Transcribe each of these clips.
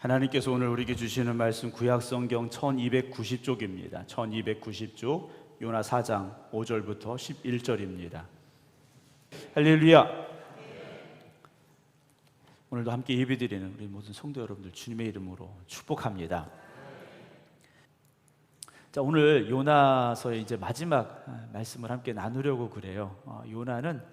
하나님께서 오늘 우리에게 주시는 말씀 구약성경 1290쪽입니다. 1290쪽 요나 4장 5절부터 11절입니다. 할렐루야. 오늘도 함께 예배드리는 우리 모든 성도 여러분들 주님의 이름으로 축복합니다. 자, 오늘 요나서의 이제 마지막 말씀을 함께 나누려고 그래요. 요나는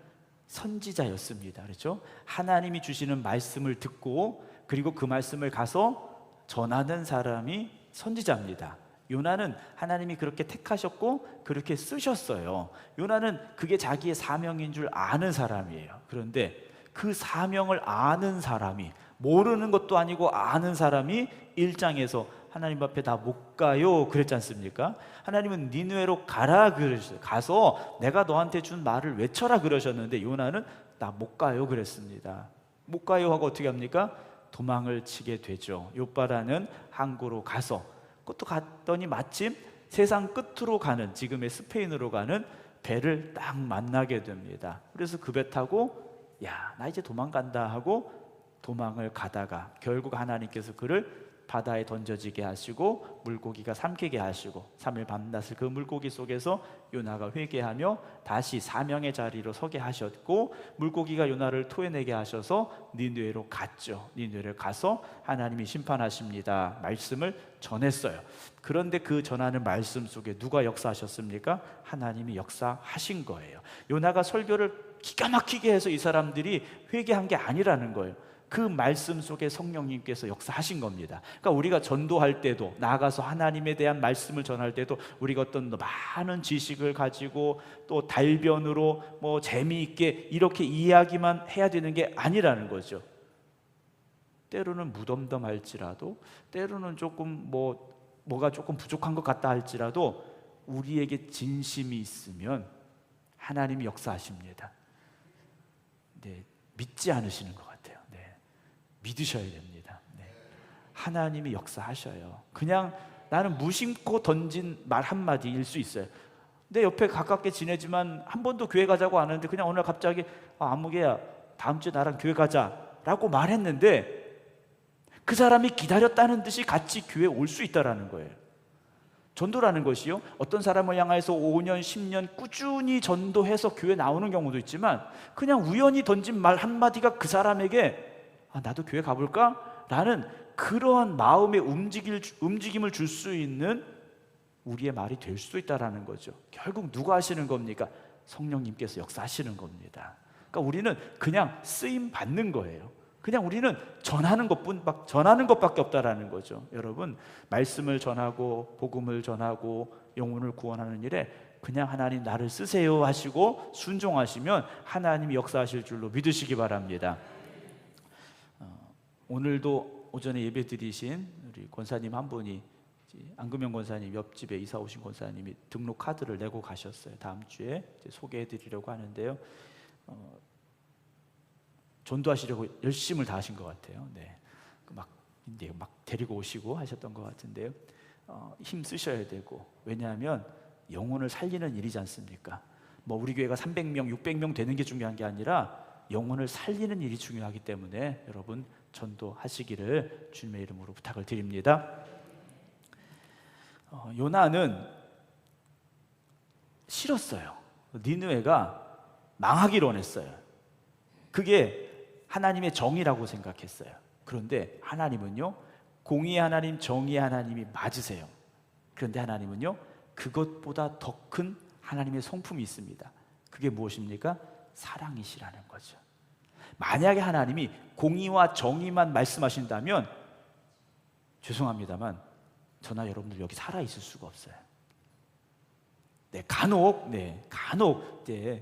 선지자였습니다. 그렇죠? 하나님이 주시는 말씀을 듣고 그리고 그 말씀을 가서 전하는 사람이 선지자입니다. 요나는 하나님이 그렇게 택하셨고 그렇게 쓰셨어요. 요나는 그게 자기의 사명인 줄 아는 사람이에요. 그런데 그 사명을 아는 사람이, 모르는 것도 아니고 아는 사람이 1장에서 하나님 앞에 다 못 가요 그랬지 않습니까? 하나님은 니느웨로 가라 그러셨어요. 가서 내가 너한테 준 말을 외쳐라 그러셨는데 요나는 나 못 가요 그랬습니다. 못 가요 하고 어떻게 합니까? 도망을 치게 되죠. 요빠라는 항구로 가서, 그것도 갔더니 마침 세상 끝으로 가는, 지금의 스페인으로 가는 배를 딱 만나게 됩니다. 그래서 그 배 타고 야, 나 이제 도망간다 하고 도망을 가다가 결국 하나님께서 그를 바다에 던져지게 하시고 물고기가 삼키게 하시고 3일 밤낮을 그 물고기 속에서 요나가 회개하며 다시 사명의 자리로 서게 하셨고, 물고기가 요나를 토해내게 하셔서 니느웨로 갔죠. 니느웨를 가서 하나님이 심판하십니다 말씀을 전했어요. 그런데 그 전하는 말씀 속에 누가 역사하셨습니까? 하나님이 역사하신 거예요. 요나가 설교를 기가 막히게 해서 이 사람들이 회개한 게 아니라는 거예요. 그 말씀 속에 성령님께서 역사하신 겁니다. 그러니까 우리가 전도할 때도, 나아가서 하나님에 대한 말씀을 전할 때도 우리가 어떤 많은 지식을 가지고 또 달변으로 뭐 재미있게 이렇게 이야기만 해야 되는 게 아니라는 거죠. 때로는 무덤덤할지라도, 때로는 조금 뭐가 조금 부족한 것 같다 할지라도 우리에게 진심이 있으면 하나님이 역사하십니다. 네, 믿지 않으시는 것 같아요. 네, 믿으셔야 됩니다. 네, 하나님이 역사하셔요. 그냥 나는 무심코 던진 말 한마디일 수 있어요. 내 옆에 가깝게 지내지만 한 번도 교회 가자고 안 하는데 그냥 오늘 갑자기 아무개야 다음 주에 나랑 교회 가자 라고 말했는데 그 사람이 기다렸다는 듯이 같이 교회에 올 수 있다는 거예요. 전도라는 것이요, 어떤 사람을 향해서 5년, 10년 꾸준히 전도해서 교회 나오는 경우도 있지만 그냥 우연히 던진 말 한마디가 그 사람에게 나도 교회 가볼까? 라는 그러한 마음의 움직임을 줄 수 있는 우리의 말이 될 수도 있다는 거죠. 결국 누가 하시는 겁니까? 성령님께서 역사하시는 겁니다. 그러니까 우리는 그냥 쓰임 받는 거예요. 그냥 우리는 전하는 것밖에 없다라는 거죠. 여러분, 말씀을 전하고 복음을 전하고 영혼을 구원하는 일에 그냥 하나님 나를 쓰세요 하시고 순종하시면 하나님이 역사하실 줄로 믿으시기 바랍니다. 오늘도 오전에 예배 드리신 우리 권사님 한 분이, 안금영 권사님 옆집에 이사 오신 권사님이 등록 카드를 내고 가셨어요. 다음 주에 소개해 드리려고 하는데요, 전도하시려고 열심을 다하신 것 같아요. 네, 막 데리고 오시고 하셨던 것 같은데요, 힘 쓰셔야 되고, 왜냐하면 영혼을 살리는 일이지 않습니까? 우리 교회가 300명, 600명 되는 게 중요한 게 아니라 영혼을 살리는 일이 중요하기 때문에 여러분 전도하시기를 주님의 이름으로 부탁을 드립니다. 요나는 싫었어요. 니느웨가 망하기를 원했어요. 그게 하나님의 정의라고 생각했어요. 그런데 하나님은요, 공의의 하나님, 정의의 하나님이 맞으세요. 그런데 하나님은요, 그것보다 더 큰 하나님의 성품이 있습니다. 그게 무엇입니까? 사랑이시라는 거죠. 만약에 하나님이 공의와 정의만 말씀하신다면 죄송합니다만 저나 여러분들 여기 살아있을 수가 없어요. 네, 간혹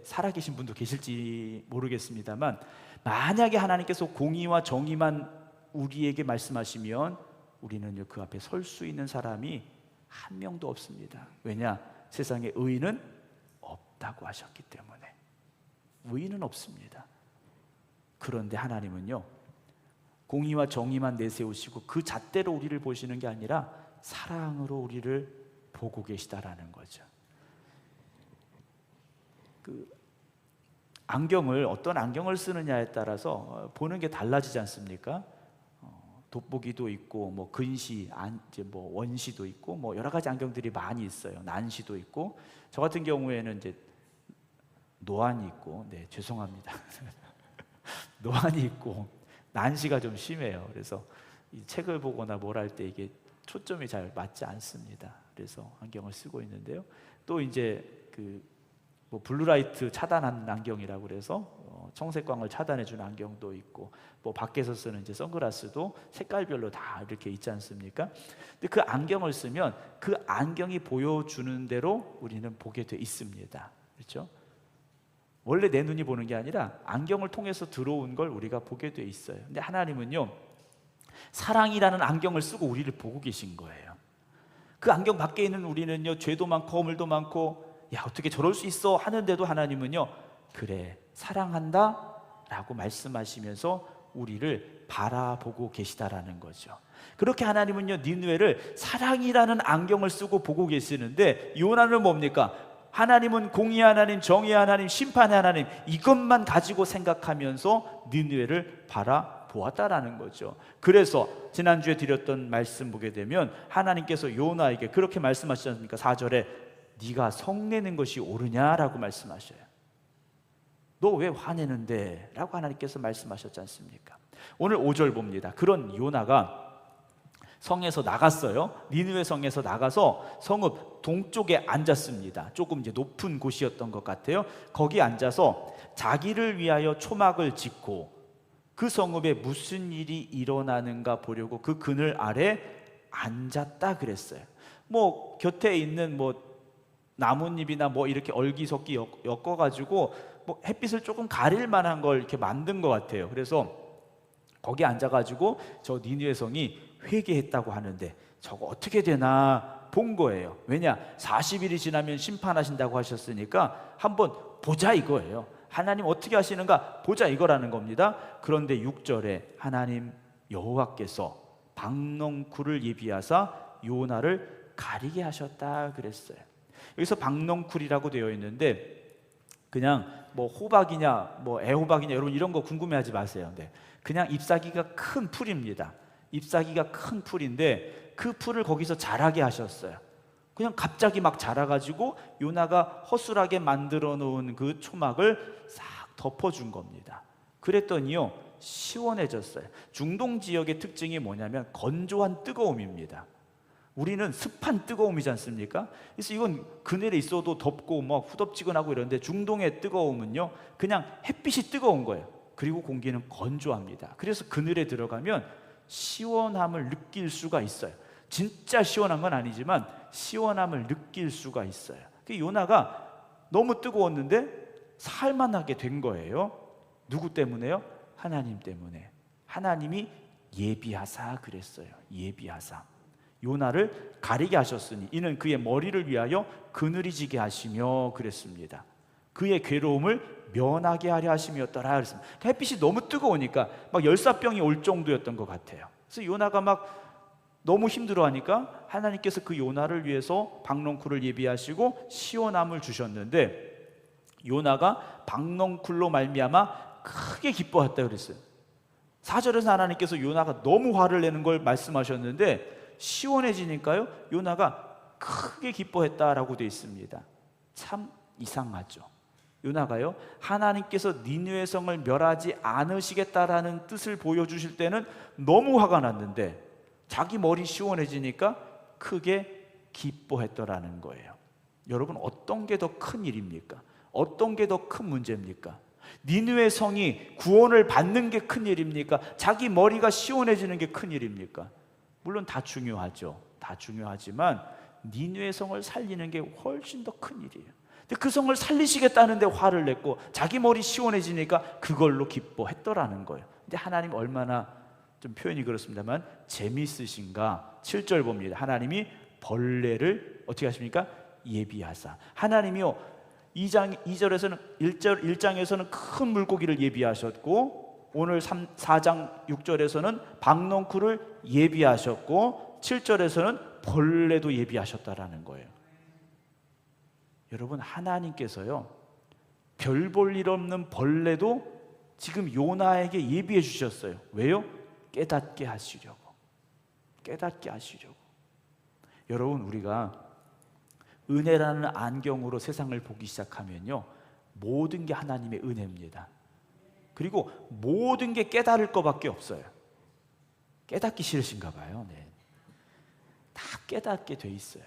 살아계신 분도 계실지 모르겠습니다만, 만약에 하나님께서 공의와 정의만 우리에게 말씀하시면 우리는 그 앞에 설 수 있는 사람이 한 명도 없습니다. 왜냐? 세상에 의인은 없다고 하셨기 때문에. 의인은 없습니다. 그런데 하나님은요, 공의와 정의만 내세우시고 그 잣대로 우리를 보시는 게 아니라 사랑으로 우리를 보고 계시다라는 거죠. 어떤 안경을 쓰느냐에 따라서 보는 게 달라지지 않습니까? 돋보기도 있고 뭐 근시, 이제 뭐 원시도 있고 뭐 여러 가지 안경들이 많이 있어요. 난시도 있고 저 같은 경우에는 이제 노안이 있고, 네 죄송합니다. 노안이 있고 난시가 좀 심해요. 그래서 이 책을 보거나 뭘 할 때 이게 초점이 잘 맞지 않습니다. 그래서 안경을 쓰고 있는데요. 또 이제 뭐 블루라이트 차단하는 안경이라고 그래서 청색광을 차단해 주는 안경도 있고, 뭐 밖에서 쓰는 이제 선글라스도 색깔별로 다 이렇게 있지 않습니까? 근데 그 안경을 쓰면 그 안경이 보여주는 대로 우리는 보게 돼 있습니다. 그렇죠? 원래 내 눈이 보는 게 아니라 안경을 통해서 들어온 걸 우리가 보게 돼 있어요. 근데 하나님은요, 사랑이라는 안경을 쓰고 우리를 보고 계신 거예요. 그 안경 밖에 있는 우리는요, 죄도 많고 허물도 많고, 야 어떻게 저럴 수 있어 하는데도 하나님은요, 그래 사랑한다 라고 말씀하시면서 우리를 바라보고 계시다라는 거죠. 그렇게 하나님은요, 니느웨를 사랑이라는 안경을 쓰고 보고 계시는데, 요나는 뭡니까? 하나님은 공의 하나님, 정의 하나님, 심판의 하나님, 이것만 가지고 생각하면서 니느웨를 바라보았다라는 거죠. 그래서 지난주에 드렸던 말씀 보게 되면 하나님께서 요나에게 그렇게 말씀하시지 않습니까? 4절에 네가 성내는 것이 옳으냐라고 말씀하셔요. 너 왜 화내는데? 라고 하나님께서 말씀하셨지 않습니까? 오늘 5절 봅니다. 그런 요나가 성에서 나갔어요. 니느웨 성에서 나가서 성읍 동쪽에 앉았습니다. 조금 이제 높은 곳이었던 것 같아요. 거기 앉아서 자기를 위하여 초막을 짓고 그 성읍에 무슨 일이 일어나는가 보려고 그 그늘 아래 앉았다 그랬어요. 뭐 곁에 있는 뭐 나뭇잎이나 뭐 이렇게 얼기석기 엮어가지고 뭐 햇빛을 조금 가릴 만한 걸 이렇게 만든 것 같아요. 그래서 거기 앉아가지고 저 니느웨 성이 회개했다고 하는데 저거 어떻게 되나 본 거예요. 왜냐? 40일이 지나면 심판하신다고 하셨으니까 한번 보자 이거예요. 하나님 어떻게 하시는가 보자 이거라는 겁니다. 그런데 6절에 하나님 여호와께서 박넝쿨을 예비하사 요나를 가리게 하셨다 그랬어요. 여기서 박넝쿨이라고 되어 있는데 그냥 뭐 호박이냐 뭐 애호박이냐 여러분 이런 거 궁금해하지 마세요. 네. 그냥 잎사귀가 큰 풀입니다. 잎사귀가 큰 풀인데 그 풀을 거기서 자라게 하셨어요. 그냥 갑자기 막 자라가지고 요나가 허술하게 만들어 놓은 그 초막을 싹 덮어준 겁니다. 그랬더니요 시원해졌어요. 중동 지역의 특징이 뭐냐면 건조한 뜨거움입니다. 우리는 습한 뜨거움이지 않습니까? 그래서 이건 그늘에 있어도 덥고 막 후덥지근하고 이런데 중동의 뜨거움은요 그냥 햇빛이 뜨거운 거예요. 그리고 공기는 건조합니다. 그래서 그늘에 들어가면 시원함을 느낄 수가 있어요. 진짜 시원한 건 아니지만 시원함을 느낄 수가 있어요. 요나가 너무 뜨거웠는데 살만하게 된 거예요. 누구 때문에요? 하나님 때문에. 하나님이 예비하사 그랬어요. 예비하사 요나를 가리게 하셨으니 이는 그의 머리를 위하여 그늘이 지게 하시며 그랬습니다. 그의 괴로움을 면하게 하려 하심이었더라 그랬습니다. 햇빛이 너무 뜨거우니까 막 열사병이 올 정도였던 것 같아요. 그래서 요나가 막 너무 힘들어하니까 하나님께서 그 요나를 위해서 박넝쿨을 예비하시고 시원함을 주셨는데 요나가 박넝쿨로 말미암아 크게 기뻐했다 그랬어요. 4절에서 하나님께서 요나가 너무 화를 내는 걸 말씀하셨는데 시원해지니까요 요나가 크게 기뻐했다라고 되어 있습니다. 참 이상하죠. 요나가요 하나님께서 니느웨 성을 멸하지 않으시겠다라는 뜻을 보여주실 때는 너무 화가 났는데 자기 머리 시원해지니까 크게 기뻐했더라는 거예요. 여러분 어떤 게 더 큰 일입니까? 어떤 게 더 큰 문제입니까? 니느웨 성이 구원을 받는 게 큰 일입니까? 자기 머리가 시원해지는 게 큰 일입니까? 물론 다 중요하죠. 다 중요하지만 니느웨 성을 살리는 게 훨씬 더 큰 일이에요. 근데 그 성을 살리시겠다는데 화를 냈고 자기 머리 시원해지니까 그걸로 기뻐했더라는 거예요. 근데 하나님 얼마나 좀 표현이 그렇습니다만 재미있으신가. 7절 봅니다. 하나님이 벌레를 어떻게 하십니까? 예비하사. 하나님이요 2절에서는 1장에서는 큰 물고기를 예비하셨고 오늘 4장 6절에서는 박넝쿨을 예비하셨고 7절에서는 벌레도 예비하셨다라는 거예요. 여러분 하나님께서요 별 볼 일 없는 벌레도 지금 요나에게 예비해 주셨어요. 왜요? 깨닫게 하시려고. 여러분, 우리가 은혜라는 안경으로 세상을 보기 시작하면요, 모든 게 하나님의 은혜입니다. 그리고 모든 게 깨달을 것밖에 없어요. 깨닫기 싫으신가 봐요. 네. 다 깨닫게 돼 있어요.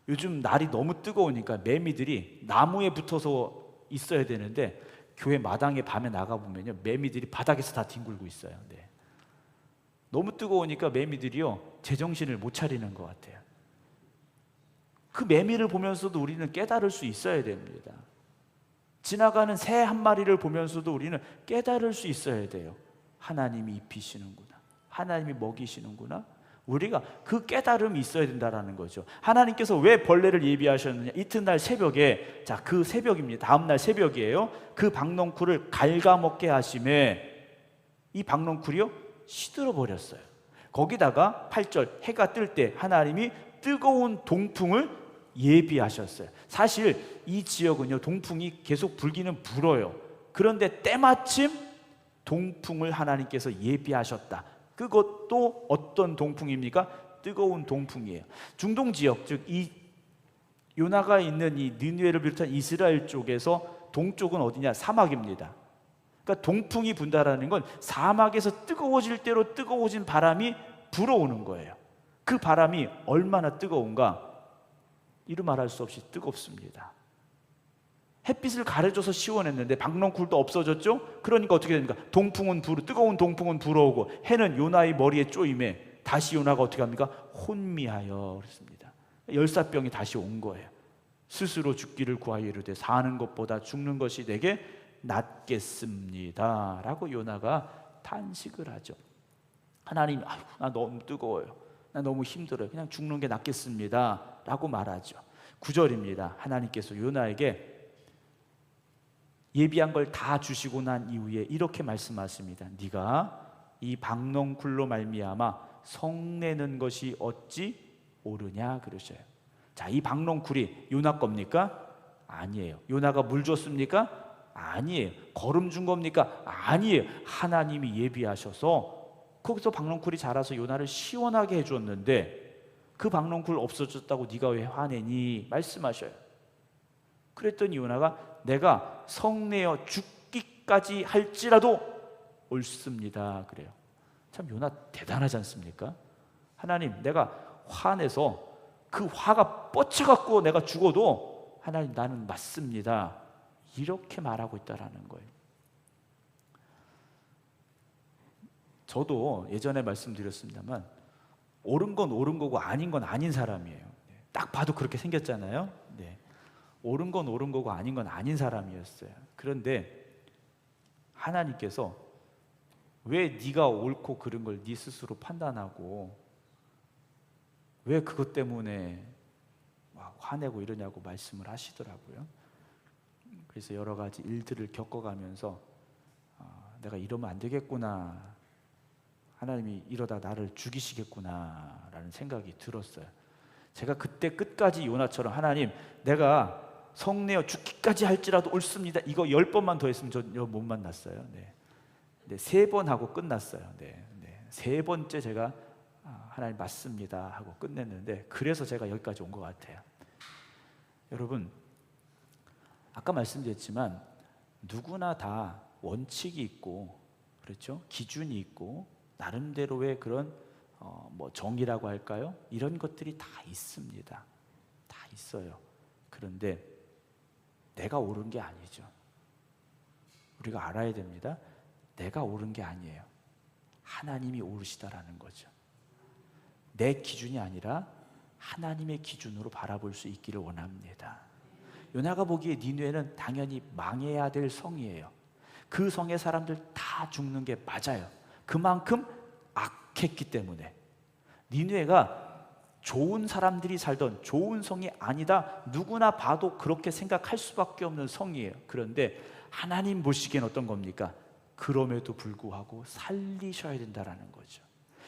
요즘 날이 너무 뜨거우니까 매미들이 나무에 붙어서 있어야 되는데 교회 마당에 밤에 나가보면요, 매미들이 바닥에서 다 뒹굴고 있어요. 네. 너무 뜨거우니까 매미들이요, 제정신을 못 차리는 것 같아요. 그 매미를 보면서도 우리는 깨달을 수 있어야 됩니다. 지나가는 새 한 마리를 보면서도 우리는 깨달을 수 있어야 돼요. 하나님이 입히시는구나, 하나님이 먹이시는구나. 우리가 그 깨달음이 있어야 된다는 거죠. 하나님께서 왜 벌레를 예비하셨느냐? 이튿날 새벽에, 자, 그 새벽입니다. 다음날 새벽이에요. 그 박넝쿨을 갉아먹게 하심에 이 박넝쿨이요, 시들어 버렸어요. 거기다가 8절, 해가 뜰 때 하나님이 뜨거운 동풍을 예비하셨어요. 사실 이 지역은요, 동풍이 계속 불기는 불어요. 그런데 때마침 동풍을 하나님께서 예비하셨다. 그것도 어떤 동풍입니까? 뜨거운 동풍이에요. 중동 지역, 즉 이 요나가 있는 이 니느웨를 비롯한 이스라엘 쪽에서 동쪽은 어디냐? 사막입니다. 그러니까 동풍이 분다라는 건 사막에서 뜨거워질 대로 뜨거워진 바람이 불어오는 거예요. 그 바람이 얼마나 뜨거운가? 이루 말할 수 없이 뜨겁습니다. 햇빛을 가려줘서 시원했는데 박넝쿨도 없어졌죠? 그러니까 어떻게 됩니까? 뜨거운 동풍은 불어오고 해는 요나의 머리에 쪼임에 다시 요나가 어떻게 합니까? 혼미하여 그랬습니다. 열사병이 다시 온 거예요. 스스로 죽기를 구하여 이르되 사는 것보다 죽는 것이 내게 낫겠습니다 라고 요나가 탄식을 하죠. 하나님, 나 너무 뜨거워요, 나 너무 힘들어요, 그냥 죽는 게 낫겠습니다 라고 말하죠. 9절입니다. 하나님께서 요나에게 예비한 걸 다 주시고 난 이후에 이렇게 말씀하십니다. 네가 이 박넝쿨로 말미암아 성내는 것이 어찌 옳으냐 그러셔요. 자, 이 박넝쿨이 요나 겁니까? 아니에요. 요나가 물 줬습니까? 아니에요. 거름 준 겁니까? 아니에요. 하나님이 예비하셔서 거기서 박넝쿨이 자라서 요나를 시원하게 해줬는데 그 박넝쿨 없어졌다고 네가 왜 화내니? 말씀하셔요. 그랬더니 요나가 내가 성내어 죽기까지 할지라도 옳습니다 그래요. 참 요나 대단하지 않습니까? 하나님, 내가 화내서 그 화가 뻗쳐갖고 내가 죽어도 하나님, 나는 맞습니다, 이렇게 말하고 있다라는 거예요. 저도 예전에 말씀드렸습니다만 옳은 건 옳은 거고 아닌 건 아닌 사람이에요. 딱 봐도 그렇게 생겼잖아요. 네. 옳은 건 옳은 거고 아닌 건 아닌 사람이었어요. 그런데 하나님께서 왜 네가 옳고 그른 걸 네 스스로 판단하고 왜 그것 때문에 막 화내고 이러냐고 말씀을 하시더라고요. 그래서 여러 가지 일들을 겪어가면서 내가 이러면 안 되겠구나, 하나님이 이러다 나를 죽이시겠구나 라는 생각이 들었어요. 제가 그때 끝까지 요나처럼 하나님, 내가 성내어 죽기까지 할지라도 옳습니다, 이거 10번만 더 했으면 저 못 만났어요. 네. 3번 하고 끝났어요. 네. 3번째 제가 하나님 맞습니다 하고 끝냈는데, 그래서 제가 여기까지 온 것 같아요. 여러분, 아까 말씀드렸지만 누구나 다 원칙이 있고, 그렇죠? 기준이 있고 나름대로의 그런 정의라고 할까요? 이런 것들이 다 있습니다. 다 있어요. 그런데 내가 옳은 게 아니죠. 우리가 알아야 됩니다. 내가 옳은 게 아니에요. 하나님이 옳으시다라는 거죠. 내 기준이 아니라 하나님의 기준으로 바라볼 수 있기를 원합니다. 요나가 보기에 니느웨는 당연히 망해야 될 성이에요. 그 성의 사람들 다 죽는 게 맞아요. 그만큼 악했기 때문에. 니느웨가 좋은 사람들이 살던 좋은 성이 아니다, 누구나 봐도 그렇게 생각할 수밖에 없는 성이에요. 그런데 하나님 보시기엔 어떤 겁니까? 그럼에도 불구하고 살리셔야 된다라는 거죠.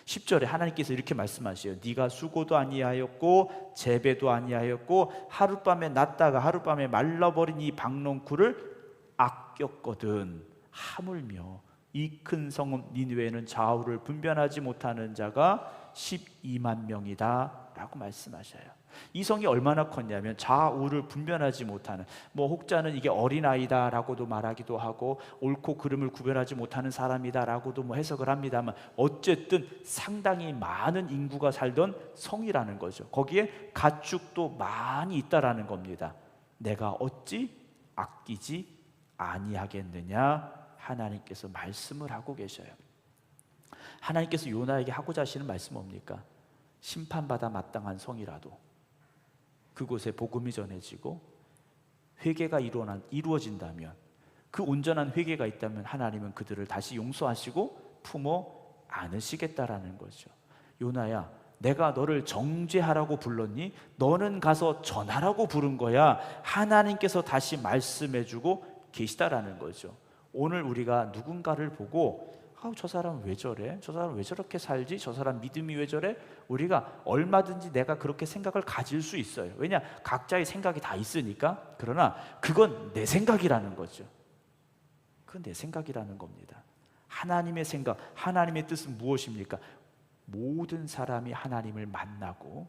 10절에 하나님께서 이렇게 말씀하셔요. 네가 수고도 아니하였고 재배도 아니하였고 하룻밤에 났다가 하룻밤에 말라버린 이 박넝쿨을 아꼈거든. 하물며 이 큰 성읍 니느웨는 좌우를 분별하지 못하는 자가 12만 명이다 라고 말씀하셔요. 이 성이 얼마나 컸냐면 좌우를 분별하지 못하는, 뭐 혹자는 이게 어린아이다 라고도 말하기도 하고 옳고 그름을 구별하지 못하는 사람이다 라고도 뭐 해석을 합니다만, 어쨌든 상당히 많은 인구가 살던 성이라는 거죠. 거기에 가축도 많이 있다라는 겁니다. 내가 어찌 아끼지 아니하겠느냐, 하나님께서 말씀을 하고 계셔요. 하나님께서 요나에게 하고자 하시는 말씀 뭡니까? 심판받아 마땅한 성이라도 그곳에 복음이 전해지고 회개가 이루어진다면, 그 온전한 회개가 있다면 하나님은 그들을 다시 용서하시고 품어 안으시겠다라는 거죠. 요나야, 내가 너를 정죄하라고 불렀니? 너는 가서 전하라고 부른 거야. 하나님께서 다시 말씀해주고 계시다라는 거죠. 오늘 우리가 누군가를 보고 저 사람은 왜 저래? 저 사람은 왜 저렇게 살지? 저 사람 믿음이 왜 저래? 우리가 얼마든지 내가 그렇게 생각을 가질 수 있어요. 왜냐? 각자의 생각이 다 있으니까. 그러나 그건 내 생각이라는 거죠. 그건 내 생각이라는 겁니다. 하나님의 생각, 하나님의 뜻은 무엇입니까? 모든 사람이 하나님을 만나고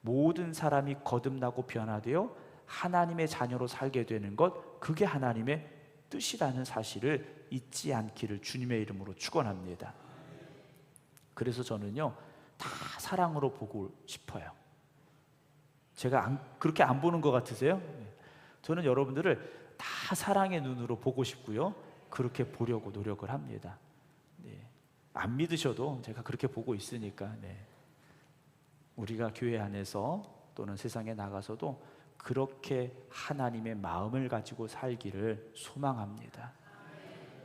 모든 사람이 거듭나고 변화되어 하나님의 자녀로 살게 되는 것, 그게 하나님의 뜻이라는 사실을 잊지 않기를 주님의 이름으로 축원합니다. 그래서 저는요, 다 사랑으로 보고 싶어요. 제가 그렇게 안 보는 것 같으세요? 저는 여러분들을 다 사랑의 눈으로 보고 싶고요, 그렇게 보려고 노력을 합니다. 안 믿으셔도 제가 그렇게 보고 있으니까. 우리가 교회 안에서 또는 세상에 나가서도 그렇게 하나님의 마음을 가지고 살기를 소망합니다.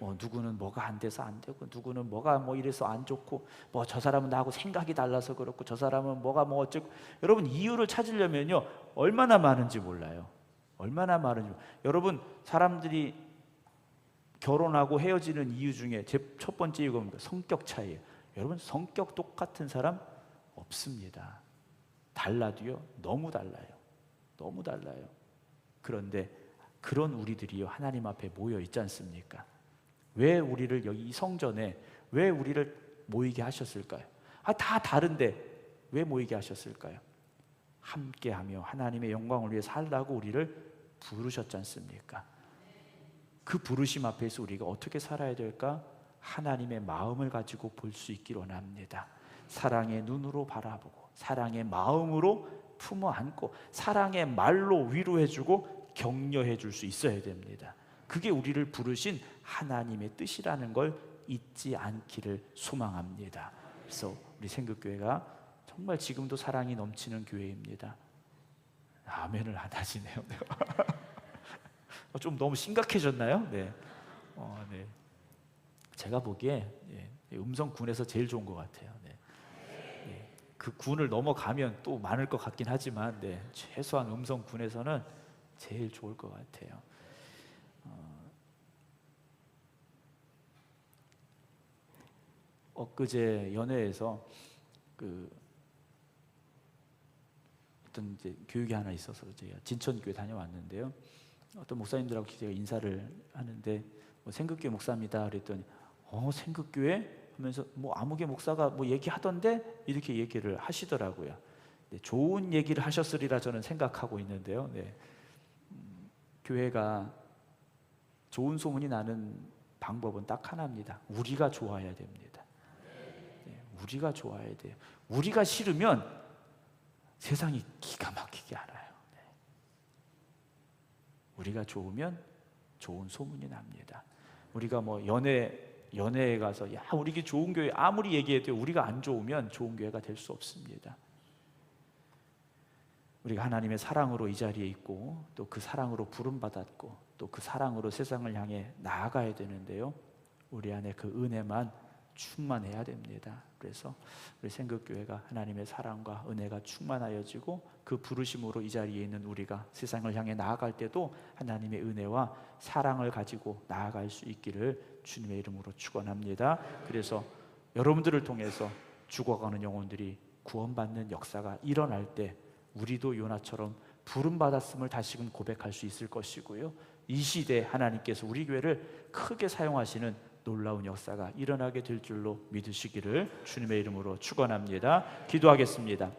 누구는 뭐가 안 돼서 안 되고, 누구는 뭐가 뭐 이래서 안 좋고, 뭐 저 사람은 나하고 생각이 달라서 그렇고, 저 사람은 뭐가 뭐 어쩌고. 여러분, 이유를 찾으려면요 얼마나 많은지 몰라요. 얼마나 많은지. 여러분, 사람들이 결혼하고 헤어지는 이유 중에 제 첫 번째 이유가 뭡니까? 성격 차이예요. 여러분, 성격 똑같은 사람 없습니다. 달라도요, 너무 달라요. 너무 달라요. 그런데 그런 우리들이요 하나님 앞에 모여 있지 않습니까? 왜 우리를 여기 이 성전에 왜 우리를 모이게 하셨을까요? 다 다른데 왜 모이게 하셨을까요? 함께하며 하나님의 영광을 위해 살라고 우리를 부르셨지 않습니까? 그 부르심 앞에서 우리가 어떻게 살아야 될까? 하나님의 마음을 가지고 볼 수 있기를 원합니다. 사랑의 눈으로 바라보고 사랑의 마음으로 품어 안고 사랑의 말로 위로해주고 격려해줄 수 있어야 됩니다. 그게 우리를 부르신 하나님의 뜻이라는 걸 잊지 않기를 소망합니다. 그래서 우리 생극교회가 정말 지금도 사랑이 넘치는 교회입니다. 아멘을 안 하시네요. 좀 너무 심각해졌나요? 네. 제가 보기에 음성군에서 제일 좋은 것 같아요. 그 군을 넘어가면 또 많을 것 같긴 하지만, 최소한 음성군에서는 제일 좋을 것 같아요. 엊그제 연회에서 어떤 이제 교육이 하나 있어서 제가 진천교회 다녀왔는데요. 어떤 목사님들하고 제가 인사를 하는데 생극교회 목사입니다. 그랬더니 생극교회? 하면서 아무개 목사가 얘기하던데 이렇게 얘기를 하시더라고요. 좋은 얘기를 하셨으리라 저는 생각하고 있는데요. 교회가 좋은 소문이 나는 방법은 딱 하나입니다. 우리가 좋아야 됩니다. 우리가 좋아야 돼요. 우리가 싫으면 세상이 기가 막히게 알아요. 우리가 좋으면 좋은 소문이 납니다. 우리가 연애에 가서 우리 게 좋은 교회 아무리 얘기해도 우리가 안 좋으면 좋은 교회가 될 수 없습니다. 우리가 하나님의 사랑으로 이 자리에 있고 또 그 사랑으로 부름받았고 또 그 사랑으로 세상을 향해 나아가야 되는데요, 우리 안에 그 은혜만 충만해야 됩니다. 그래서 우리 생극교회가 하나님의 사랑과 은혜가 충만하여지고 그 부르심으로 이 자리에 있는 우리가 세상을 향해 나아갈 때도 하나님의 은혜와 사랑을 가지고 나아갈 수 있기를 주님의 이름으로 축원합니다. 그래서 여러분들을 통해서 죽어가는 영혼들이 구원받는 역사가 일어날 때 우리도 요나처럼 부름받았음을 다시금 고백할 수 있을 것이고요, 이 시대에 하나님께서 우리 교회를 크게 사용하시는 놀라운 역사가 일어나게 될 줄로 믿으시기를 주님의 이름으로 축원합니다. 기도하겠습니다.